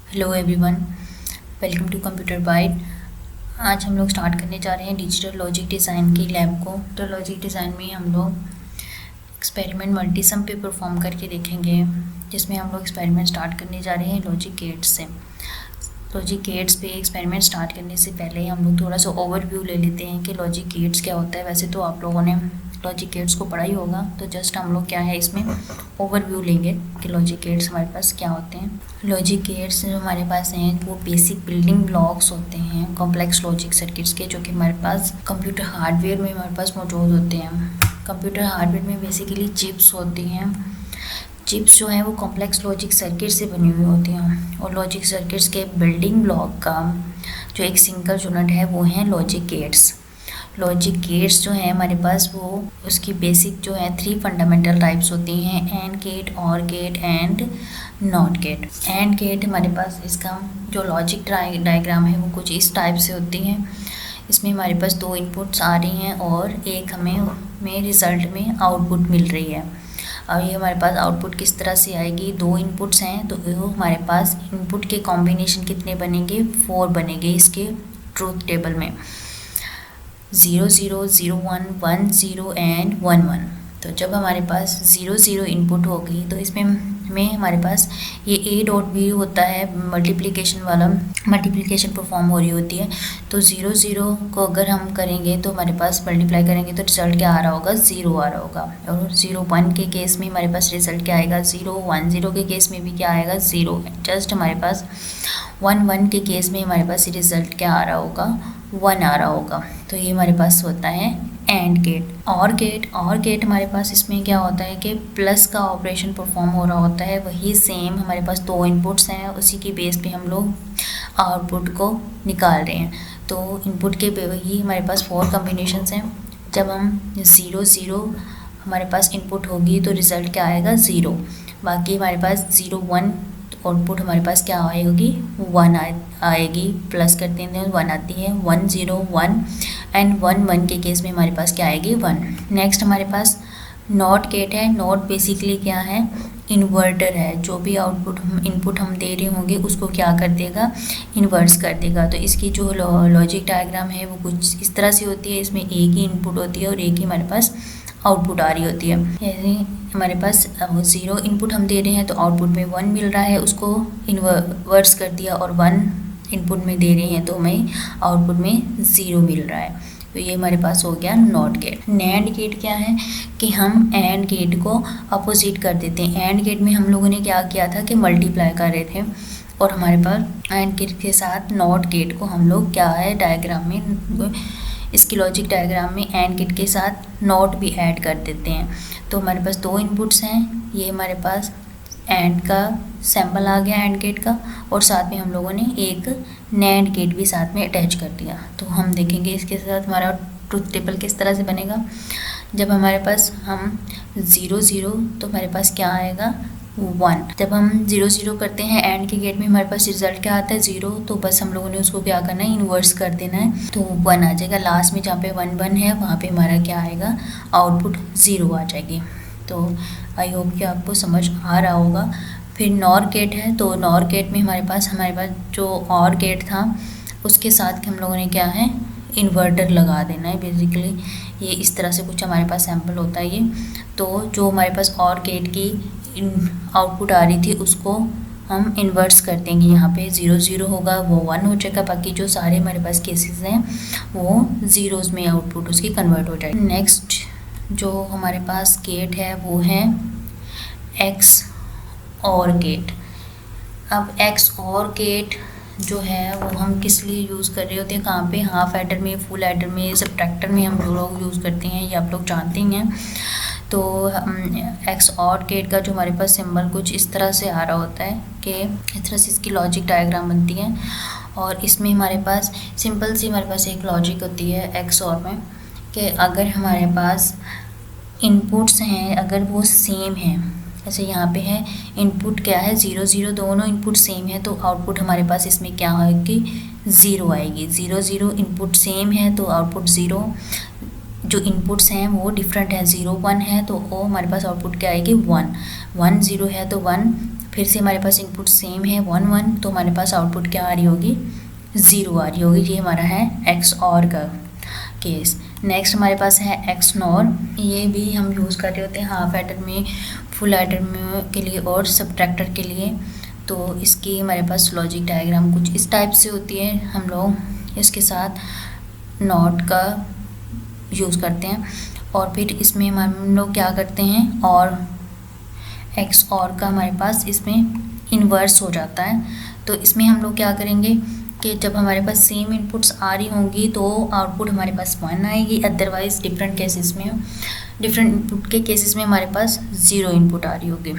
Hello everyone, welcome to computer byte. आज हम लोग स्टार्ट करने जा रहे हैं डिजिटल लॉजिक डिज़ाइन की लैब को। तो लॉजिक डिज़ाइन में हम लोग एक्सपेरिमेंट मल्टीसम पे परफॉर्म करके देखेंगे, जिसमें हम लोग एक्सपेरिमेंट स्टार्ट करने जा रहे हैं लॉजिक गेट्स से। लॉजिक गेट्स पे एक्सपेरिमेंट स्टार्ट करने से पहले हम लोग थोड़ा सा ओवरव्यू ले लेते हैं कि लॉजिक गेट्स क्या होता है। वैसे तो आप लोगों ने लॉजिक गेट्स को पढ़ा ही होगा, तो जस्ट हम लोग क्या है इसमें ओवरव्यू लेंगे कि लॉजिक गेट्स हमारे पास क्या होते हैं। लॉजिक गेट्स जो हमारे पास हैं वो बेसिक बिल्डिंग ब्लॉक्स होते हैं कॉम्प्लेक्स लॉजिक सर्किट्स के, जो कि हमारे पास कंप्यूटर हार्डवेयर में हमारे पास मौजूद होते हैं। कंप्यूटर हार्डवेयर में बेसिकली चिप्स होती हैं। चिप्स जो हैं वो कॉम्प्लेक्स लॉजिक सर्किट से बनी हुई होती हैं, और लॉजिक सर्किट्स के बिल्डिंग ब्लॉक का जो एक सिंगल यूनिट है वो हैं लॉजिक गेट्स। लॉजिक गेट्स जो है हमारे पास वो उसकी बेसिक जो है 3 फंडामेंटल टाइप्स होती हैं, and gate, or gate and not gate. And gate हमारे पास इसका जो लॉजिक डायग्राम है वो कुछ इस टाइप से होती है। इसमें हमारे पास 2 इनपुट्स आ रही हैं और एक हमें रिज़ल्ट में आउटपुट मिल रही है। अब ये हमारे पास आउटपुट किस तरह से आएगी, 2 इनपुट्स हैं तो हमारे पास इनपुट के कॉम्बिनेशन कितने बनेंगे, 4 बनेंगे इसके ट्रूथ टेबल में, 0 0 0 1 1 0 एंड 1 1। तो जब हमारे पास 0 0 इनपुट होगी तो इसमें हमारे पास ये ए डॉट बी होता है, मल्टीप्लिकेशन वाला, मल्टीप्लिकेशन परफॉर्म हो रही होती है। तो 0 0 को अगर हम करेंगे तो हमारे पास मल्टीप्लाई करेंगे तो रिज़ल्ट क्या आ रहा होगा, 0 आ रहा होगा। और 0 1 के केस में हमारे पास रिज़ल्ट क्या आएगा, 0 1 0 के केस में भी क्या आएगा, 0। जस्ट हमारे पास 1 1 के केस में हमारे पास रिज़ल्ट क्या आ रहा होगा, 1 आ रहा होगा। तो ये हमारे पास होता है एंड गेट। और गेट हमारे पास इसमें क्या होता है कि प्लस का ऑपरेशन परफॉर्म हो रहा होता है। वही सेम हमारे पास 2 इनपुट्स हैं, उसी की बेस पे हम लोग आउटपुट को निकाल रहे हैं। तो इनपुट के वही हमारे पास 4 कॉम्बिनेशंस हैं। जब हम 0 0 हमारे पास इनपुट होगी तो रिज़ल्ट क्या आएगा, 0। बाकी हमारे पास 0 1 आउटपुट हमारे पास क्या आएगी, 1 आएगी। प्लस करते हैं 1 आती है, 1 0 1 एंड 1 1 के केस में हमारे पास क्या आएगी, 1। नेक्स्ट हमारे पास नॉट गेट है। नॉट बेसिकली क्या है, इन्वर्टर है। जो भी आउटपुट इनपुट हम दे रहे होंगे उसको क्या कर देगा, इन्वर्स कर देगा। तो इसकी जो लॉजिक डायग्राम है वो कुछ इस तरह से होती है। इसमें एक ही इनपुट होती है और एक ही हमारे पास आउटपुट आ रही होती है। यानी हमारे पास 0 इनपुट हम दे रहे हैं तो आउटपुट में 1 मिल रहा है, उसको इन्वर्स कर दिया, और 1 इनपुट में दे रहे हैं तो हमें आउटपुट में 0 मिल रहा है। तो ये हमारे पास हो गया नॉट गेट। नैंड गेट क्या है कि हम एंड गेट को अपोजिट कर देते हैं। एंड गेट में हम लोगों ने क्या किया था कि मल्टीप्लाई कर रहे थे, और हमारे पास एंड गेट के साथ नॉट गेट को हम लोग क्या है डायग्राम में, इसकी लॉजिक डायग्राम में एंड गेट के साथ नॉट भी ऐड कर देते हैं। तो हमारे पास 2 इनपुट्स हैं, ये हमारे पास एंड का सैम्पल आ गया एंड गेट का, और साथ में हम लोगों ने एक नैंड गेट भी साथ में अटैच कर दिया। तो हम देखेंगे इसके साथ हमारा ट्रूथ टेबल किस तरह से बनेगा। जब हमारे पास हम 0 0 तो हमारे पास क्या आएगा, 1। जब हम 0 0 करते हैं एंड के गेट में हमारे पास रिजल्ट क्या आता है, 0। तो बस हम लोगों ने उसको क्या करना है, इन्वर्स कर देना है, तो 1 आ जाएगा। लास्ट में जहाँ पे 1 1 है वहाँ पे हमारा क्या आएगा, आउटपुट 0 आ जाएगी। तो आई होप कि आपको समझ आ रहा होगा। फिर नॉर गेट है, तो नॉर गेट में हमारे पास जो और गेट था उसके साथ हम लोगों ने क्या है, इन्वर्टर लगा देना है। बेसिकली ये इस तरह से कुछ हमारे पास सैम्पल होता है ये। तो जो हमारे पास और गेट की आउटपुट आ रही थी उसको हम इन्वर्स कर देंगे। यहाँ पे 0 0 होगा वो 1 हो जाएगा, बाकी जो सारे हमारे पास केसेस हैं वो ज़ीरोज़ में आउटपुट उसकी कन्वर्ट हो जाएगी। नेक्स्ट जो हमारे पास गेट है वो है एक्स और गेट। अब एक्स और गेट जो है वो हम किस लिए यूज़ कर रहे होते हैं, कहाँ पे, हाफ एडर में, फुल एडर में, सबट्रैक्टर में हम लोग यूज़ करते हैं, ये आप लोग जानते ही हैं। तो एक्स और गेट का जो हमारे पास सिंबल कुछ इस तरह से आ रहा होता है कि इस तरह से इसकी लॉजिक डायग्राम बनती है। और इसमें हमारे पास सिंपल सी हमारे पास एक लॉजिक होती है एक्स और में, कि अगर हमारे पास इनपुट्स हैं अगर वो सेम हैं, जैसे यहाँ पे है इनपुट क्या है, 0 0, दोनों इनपुट सेम है तो आउटपुट हमारे पास इसमें क्या आएगी, 0 आएगी। 0 0 इनपुट सेम है तो आउटपुट 0। जो इनपुट्स हैं वो डिफरेंट हैं, 0 1 है तो वो हमारे पास आउटपुट क्या आएगी, 1 1 0 है तो 1, फिर से हमारे पास इनपुट सेम है 1 1, तो हमारे पास आउटपुट क्या आ रही होगी, 0 आ रही होगी। ये हमारा है एक्स और का केस। नेक्स्ट हमारे पास है एक्स नॉर। ये भी हम यूज़ कर रहे होते हैं हाफ एडर में, फुल एडर में के लिए और सबट्रैक्टर के लिए। तो इसकी हमारे पास लॉजिक डायग्राम कुछ इस टाइप से होती है। हम लोग इसके साथ नॉट का यूज़ करते हैं और फिर इसमें हम लोग क्या करते हैं, और एक्स और का हमारे पास इसमें इन्वर्स हो जाता है। तो इसमें हम लोग क्या करेंगे कि जब हमारे पास सेम इनपुट्स आ रही होंगी तो आउटपुट हमारे पास 1 आएगी, अदरवाइज डिफरेंट केसेस में, डिफरेंट इनपुट के केसेस में हमारे पास 0 इनपुट आ रही होगी।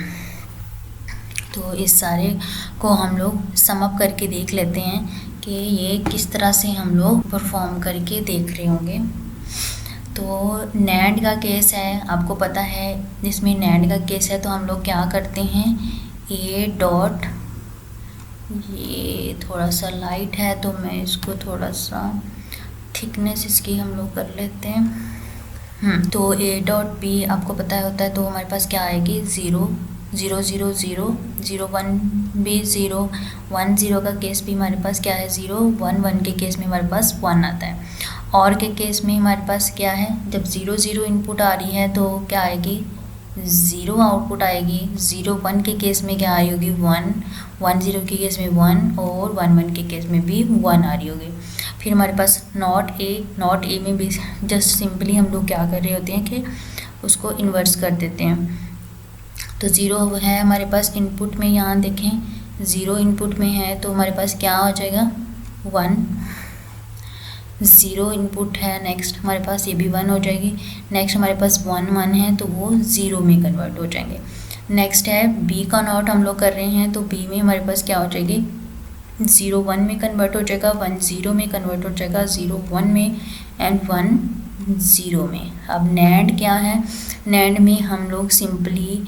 तो इस सारे को हम लोग सम अप करके देख लेते हैं कि ये किस तरह से हम लोग परफॉर्म करके देख रहे होंगे। तो नैंड का केस है, आपको पता है इसमें नैंड का केस है। तो हम लोग क्या करते हैं, ए डॉट, ये थोड़ा सा लाइट है तो मैं इसको थोड़ा सा थिकनेस इसकी हम लोग कर लेते हैं। तो ए डॉट बी आपको पता होता है, तो हमारे पास क्या आएगी 0 0 0 0 0 1 भी 0 1 0 का केस भी हमारे पास क्या है 0 1 1 के केस में हमारे पास 1 आता है। और के केस में हमारे पास क्या है, जब 0 0 इनपुट आ रही है तो क्या आएगी 0 आउटपुट आएगी। 0 1 के केस में क्या आ रही होगी 1 1 0 के केस में 1 और 1 1 के केस में भी 1 आ रही होगी। फिर हमारे पास नॉट ए में भी जस्ट सिंपली हम लोग क्या कर रहे होते हैं कि उसको इन्वर्स कर देते हैं। तो 0 है हमारे पास इनपुट में, यहाँ देखें 0 इनपुट में है तो हमारे पास क्या हो जाएगा 1, 0 इनपुट है। नेक्स्ट हमारे पास ये भी 1 हो जाएगी। नेक्स्ट हमारे पास 1 1 है तो वो 0 में कन्वर्ट हो जाएंगे। नेक्स्ट है बी का नॉट हम लोग कर रहे हैं, तो बी में हमारे पास क्या हो जाएगी 0 1 में कन्वर्ट हो जाएगा, 1 0 में कन्वर्ट हो जाएगा, 0 1 में एंड 1 0 में। अब नैंड क्या है, नैंड में हम लोग सिंपली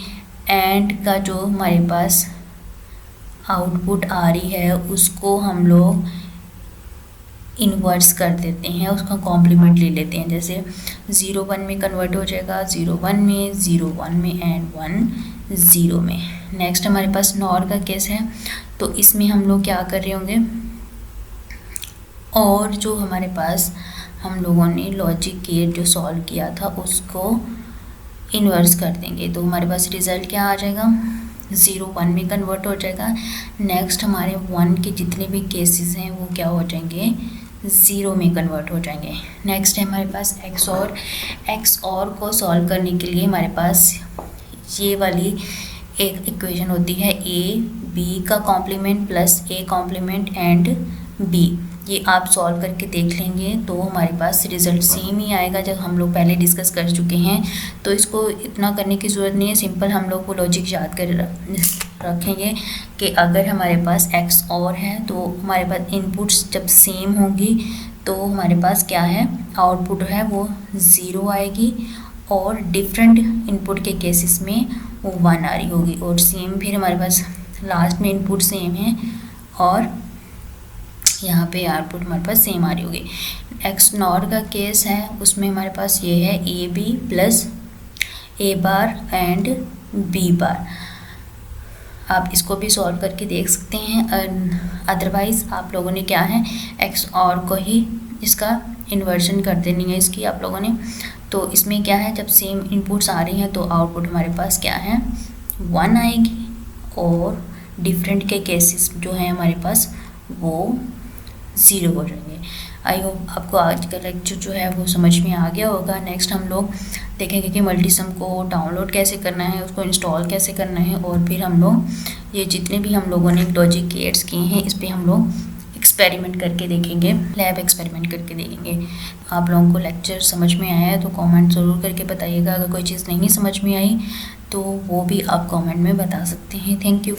एंड का जो हमारे पास आउटपुट आ रही है उसको हम लोग इन्वर्स कर देते हैं, उसका कॉम्प्लीमेंट ले लेते हैं। जैसे 0 1 में कन्वर्ट हो जाएगा, 0 1 में, 0 1 में एंड 1 0 में। नेक्स्ट हमारे पास नॉर का केस है, तो इसमें हम लोग क्या कर रहे होंगे, और जो हमारे पास हम लोगों ने लॉजिक गेट जो सॉल्व किया था उसको इन्वर्स कर देंगे। तो हमारे पास रिज़ल्ट क्या आ जाएगा 0 1 में कन्वर्ट हो जाएगा। नेक्स्ट हमारे 1 के जितने भी केसेस हैं वो क्या हो जाएंगे 0 में कन्वर्ट हो जाएंगे। नेक्स्ट है हमारे पास एक्स और को सॉल्व करने के लिए हमारे पास ये वाली एक इक्वेशन होती है ए बी का complement plus A complement and B. ये आप सॉल्व करके देख लेंगे तो हमारे पास रिज़ल्ट सेम ही आएगा जब हम लोग पहले डिस्कस कर चुके हैं। तो इसको इतना करने की ज़रूरत नहीं है, सिंपल हम लोग वो लॉजिक याद कर रखेंगे कि अगर हमारे पास एक्स और है तो हमारे पास इनपुट्स जब सेम होंगी तो हमारे पास क्या है आउटपुट है वो 0 आएगी, और डिफरेंट इनपुट के केसेस में वो 1 आ रही होगी। और सेम फिर हमारे पास लास्ट में इनपुट सेम है और यहाँ पे आउटपुट हमारे पास सेम आ रही होगी। एक्स नॉर का केस है, उसमें हमारे पास ये है A B plus A bar and B bar. आप इसको भी सॉल्व करके देख सकते हैं। अदरवाइज़ आप लोगों ने क्या है एक्स और को ही इसका इन्वर्जन कर देनी है इसकी आप लोगों ने। तो इसमें क्या है जब सेम इनपुट्स आ रही हैं तो आउटपुट हमारे पास क्या है 1 आएगी, और डिफरेंट के केसेस जो हैं हमारे पास वो 0 हो जाएंगे। आई होप आपको आज का लेक्चर जो है वो समझ में आ गया होगा। नेक्स्ट हम लोग देखेंगे कि मल्टीसम को डाउनलोड कैसे करना है, उसको इंस्टॉल कैसे करना है, और फिर हम लोग ये जितने भी हम लोगों ने लॉजिक गेट्स किए हैं इस पर हम लोग एक्सपेरिमेंट करके देखेंगे, लैब एक्सपेरिमेंट करके देखेंगे। आप लोगों को लेक्चर समझ में आया है तो कमेंट ज़रूर करके बताइएगा। अगर कोई चीज़ नहीं समझ में आई तो वो भी आप कमेंट में बता सकते हैं। Thank you.